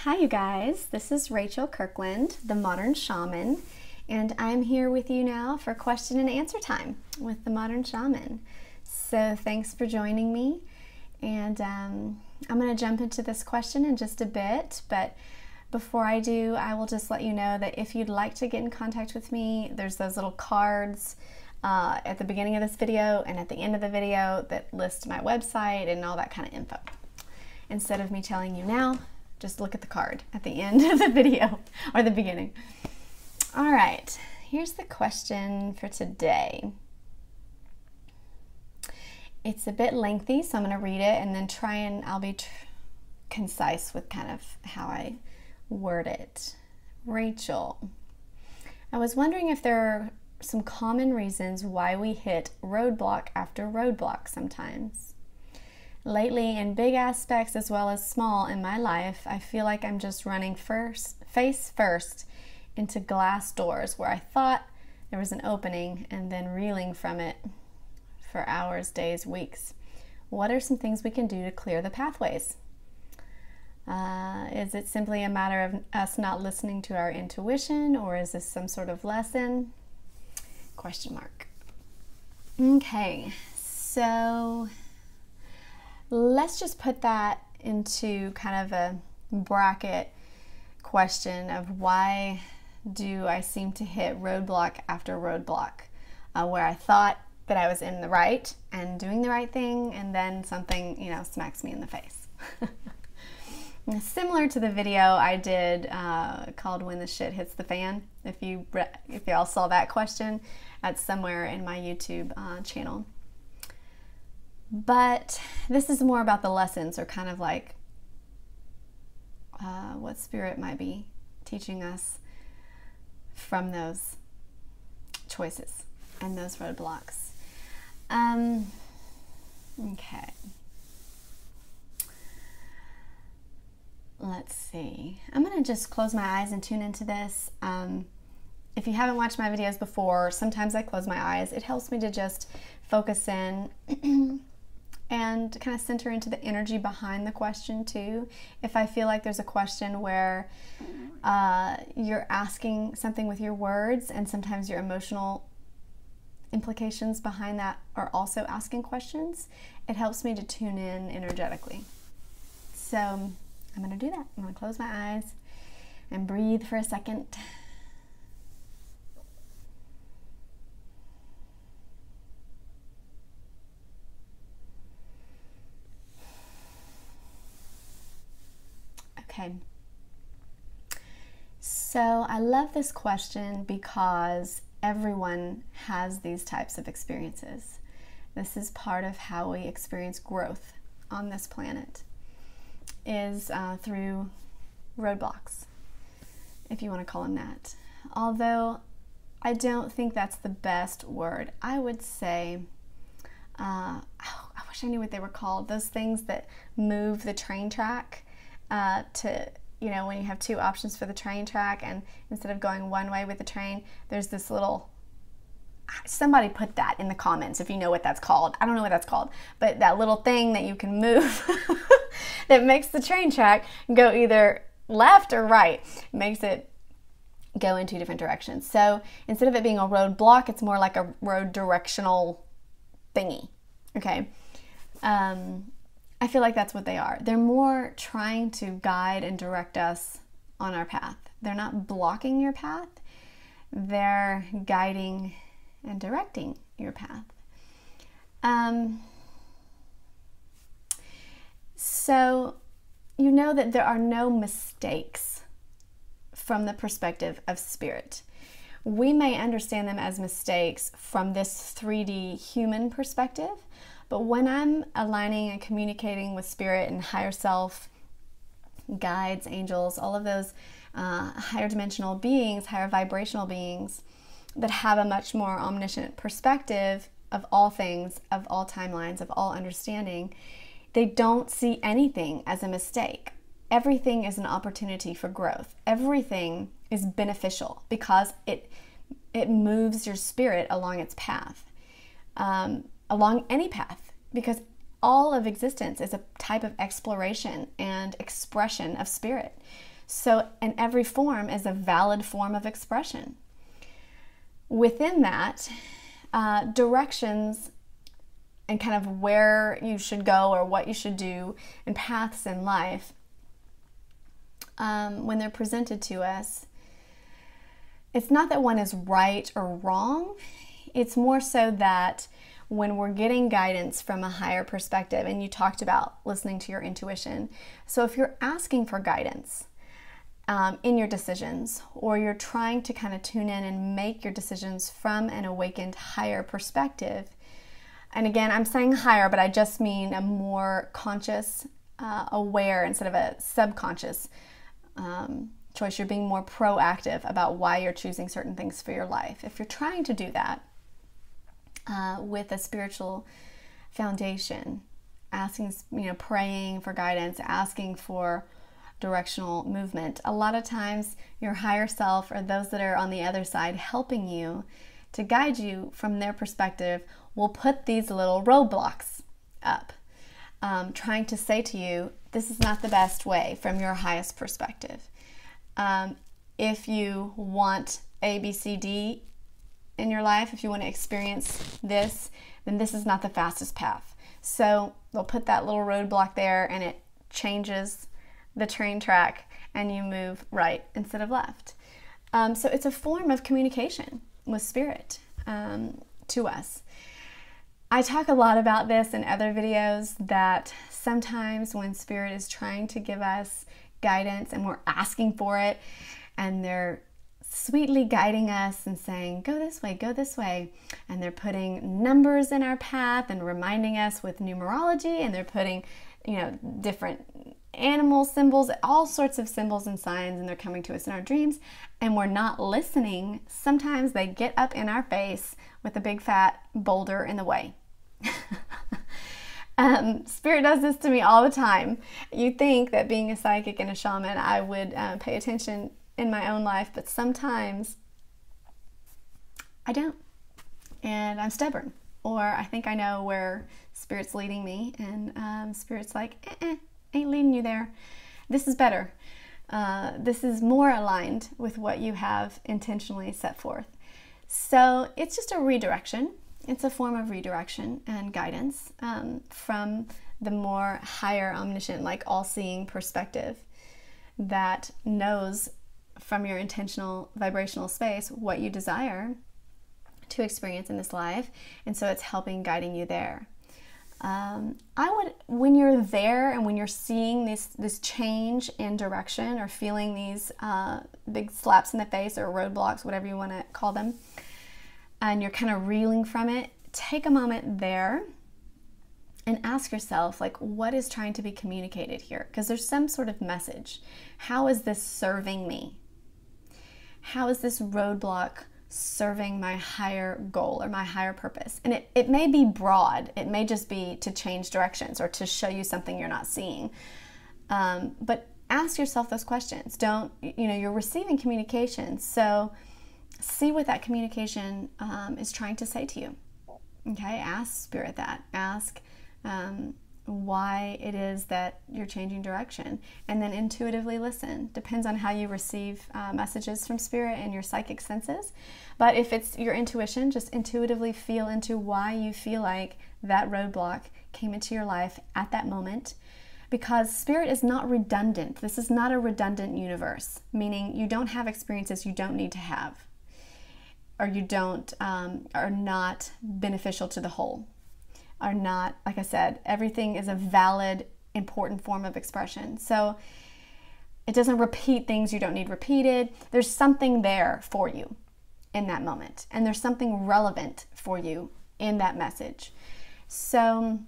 Hi you guys, this is Rachel Kirkland, the Modern Shaman, and I'm here with you now for question and answer time with the Modern Shaman. So thanks for joining me, and I'm going to jump into this question in just a bit, but before I do, I will just let you know that if you'd like to get in contact with me, there's those little cards at the beginning of this video and at the end of the video that list my website and all that kind of info. Instead of me telling you now, just look at the card at the end of the video or the beginning. All right, here's the question for today. It's a bit lengthy, so I'm going to read it and then I'll be concise with kind of how I word it. Rachel, I was wondering if there are some common reasons why we hit roadblock after roadblock sometimes. Lately, in big aspects as well as small in my life, I feel like I'm just running face first into glass doors where I thought there was an opening and then reeling from it for hours, days, weeks. What are some things we can do to clear the pathways? Is it simply a matter of us not listening to our intuition, or is this some sort of lesson? Question mark. Okay, so let's just put that into kind of a bracket question of why do I seem to hit roadblock after roadblock, where I thought that I was in the right and doing the right thing, and then something, smacks me in the face. Similar to the video I did called When the Shit Hits the Fan. If y'all saw that question, that's somewhere in my YouTube channel. But this is more about the lessons, or kind of like what Spirit might be teaching us from those choices and those roadblocks. Okay. Let's see. I'm going to just close my eyes and tune into this. If you haven't watched my videos before, sometimes I close my eyes. It helps me to just focus in and kind of center into the energy behind the question too. If I feel like there's a question where you're asking something with your words, and sometimes your emotional implications behind that are also asking questions, it helps me to tune in energetically. So I'm going to do that. I'm going to close my eyes and breathe for a second. Okay, so I love this question because everyone has these types of experiences. This is part of how we experience growth on this planet, is through roadblocks, if you want to call them that. Although I don't think that's the best word. I would say, I wish I knew what they were called. Those things that move the train track. When you have two options for the train track, and instead of going one way with the train, there's this little, somebody put that in the comments if you know what that's called. I don't know what that's called, but that little thing that you can move that makes the train track go either left or right, makes it go in two different directions. So instead of it being a roadblock, it's more like a road directional thingy. Okay. I feel like that's what they are. They're more trying to guide and direct us on our path. They're not blocking your path. They're guiding and directing your path. So you know that there are no mistakes from the perspective of Spirit. We may understand them as mistakes from this 3D human perspective, but when I'm aligning and communicating with Spirit and higher self, guides, angels, all of those higher dimensional beings, higher vibrational beings that have a much more omniscient perspective of all things, of all timelines, of all understanding, they don't see anything as a mistake. Everything is an opportunity for growth. Everything is beneficial because it moves your spirit along its path. Along any path, because all of existence is a type of exploration and expression of Spirit. So, and every form is a valid form of expression. Within that, directions and kind of where you should go or what you should do and paths in life, when they're presented to us, it's not that one is right or wrong. It's more so that when we're getting guidance from a higher perspective, and you talked about listening to your intuition. So if you're asking for guidance in your decisions, or you're trying to kind of tune in and make your decisions from an awakened higher perspective, and again, I'm saying higher, but I just mean a more conscious, aware instead of a subconscious choice. You're being more proactive about why you're choosing certain things for your life. If you're trying to do that with a spiritual foundation, asking, praying for guidance, asking for directional movement, a lot of times your higher self or those that are on the other side helping you to guide you from their perspective will put these little roadblocks up, trying to say to you, this is not the best way from your highest perspective. If you want A, B, C, D in your life, if you want to experience this, then this is not the fastest path. So they'll put that little roadblock there and it changes the train track and you move right instead of left. So it's a form of communication with spirit to us. I talk a lot about this in other videos, that sometimes when spirit is trying to give us guidance and we're asking for it, and they're sweetly guiding us and saying, go this way, and they're putting numbers in our path and reminding us with numerology, and they're putting, different animal symbols, all sorts of symbols and signs, and they're coming to us in our dreams, and we're not listening. Sometimes they get up in our face with a big fat boulder in the way. Spirit does this to me all the time. You'd think that being a psychic and a shaman, I would pay attention in my own life, but sometimes I don't, and I'm stubborn, or I think I know where Spirit's leading me, and Spirit's like, ain't leading you there. This is better. This is more aligned with what you have intentionally set forth. So it's just a redirection. It's a form of redirection and guidance from the more higher, omniscient, like all-seeing perspective that knows from your intentional vibrational space what you desire to experience in this life. And so it's helping, guiding you there. When you're there and when you're seeing this change in direction, or feeling these big slaps in the face or roadblocks, whatever you want to call them, and you're kind of reeling from it, take a moment there and ask yourself, like, what is trying to be communicated here? Because there's some sort of message. How is this serving me? How is this roadblock serving my higher goal or my higher purpose? And it may be broad. It may just be to change directions or to show you something you're not seeing. But ask yourself those questions. You're receiving communication, so see what that communication is trying to say to you. Okay, ask Spirit that. Ask why it is that you're changing direction, and then intuitively listen. Depends on how you receive messages from Spirit and your psychic senses. But if it's your intuition, just intuitively feel into why you feel like that roadblock came into your life at that moment. Because Spirit is not redundant. This is not a redundant universe, meaning you don't have experiences you don't need to have, or you don't are not beneficial to the whole, are not, like I said, everything is a valid, important form of expression. So it doesn't repeat things you don't need repeated. There's something there for you in that moment, and there's something relevant for you in that message. So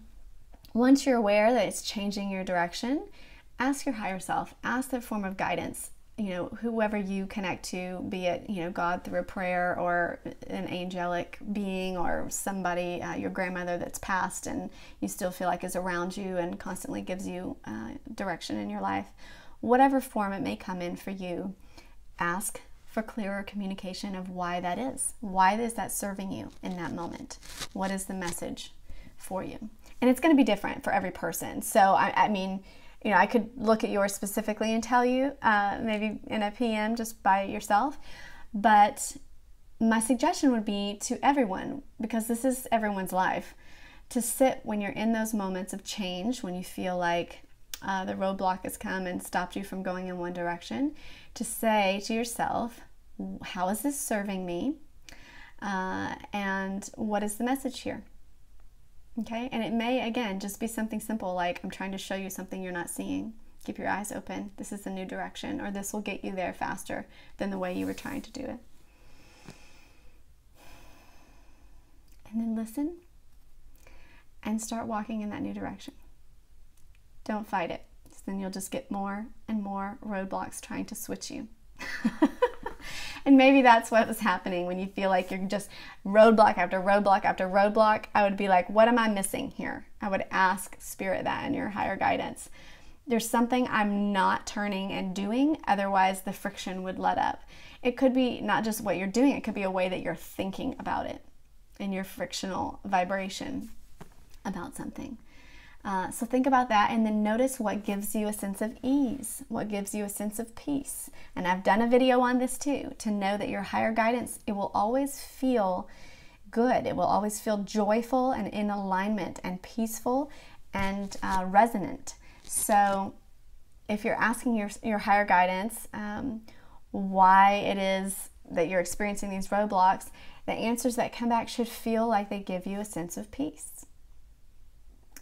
once you're aware that it's changing your direction, ask your higher self, ask that form of guidance, whoever you connect to, be it, God through a prayer, or an angelic being, or somebody, your grandmother that's passed and you still feel like is around you and constantly gives you direction in your life. Whatever form it may come in for you, ask for clearer communication of why that is. Why is that serving you in that moment? What is the message for you? And it's going to be different for every person. So, I mean, you know, I could look at yours specifically and tell you, maybe in a PM just by yourself. But my suggestion would be to everyone, because this is everyone's life, to sit when you're in those moments of change, when you feel like the roadblock has come and stopped you from going in one direction, to say to yourself, how is this serving me? And what is the message here? Okay, and it may, again, just be something simple like, I'm trying to show you something you're not seeing. Keep your eyes open. This is a new direction, or this will get you there faster than the way you were trying to do it. And then listen and start walking in that new direction. Don't fight it, because then you'll just get more and more roadblocks trying to switch you. And maybe that's what was happening when you feel like you're just roadblock after roadblock after roadblock. I would be like, what am I missing here? I would ask Spirit that in your higher guidance. There's something I'm not turning and doing, otherwise the friction would let up. It could be not just what you're doing, it could be a way that you're thinking about it and your frictional vibration about something. So think about that, and then notice what gives you a sense of ease, what gives you a sense of peace. And I've done a video on this too, to know that your higher guidance, it will always feel good. It will always feel joyful and in alignment and peaceful and resonant. So if you're asking your higher guidance why it is that you're experiencing these roadblocks, the answers that come back should feel like they give you a sense of peace.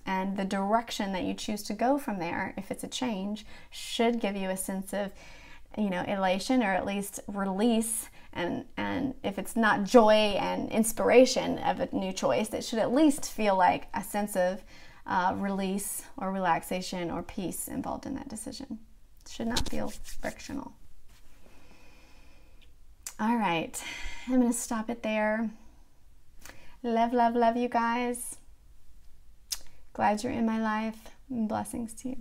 And the direction that you choose to go from there, if it's a change, should give you a sense of, you know, elation, or at least release. And if it's not joy and inspiration of a new choice, it should at least feel like a sense of release or relaxation or peace involved in that decision. It should not feel frictional. All right, I'm going to stop it there. Love, love, love you guys. Glad you're in my life, and blessings to you.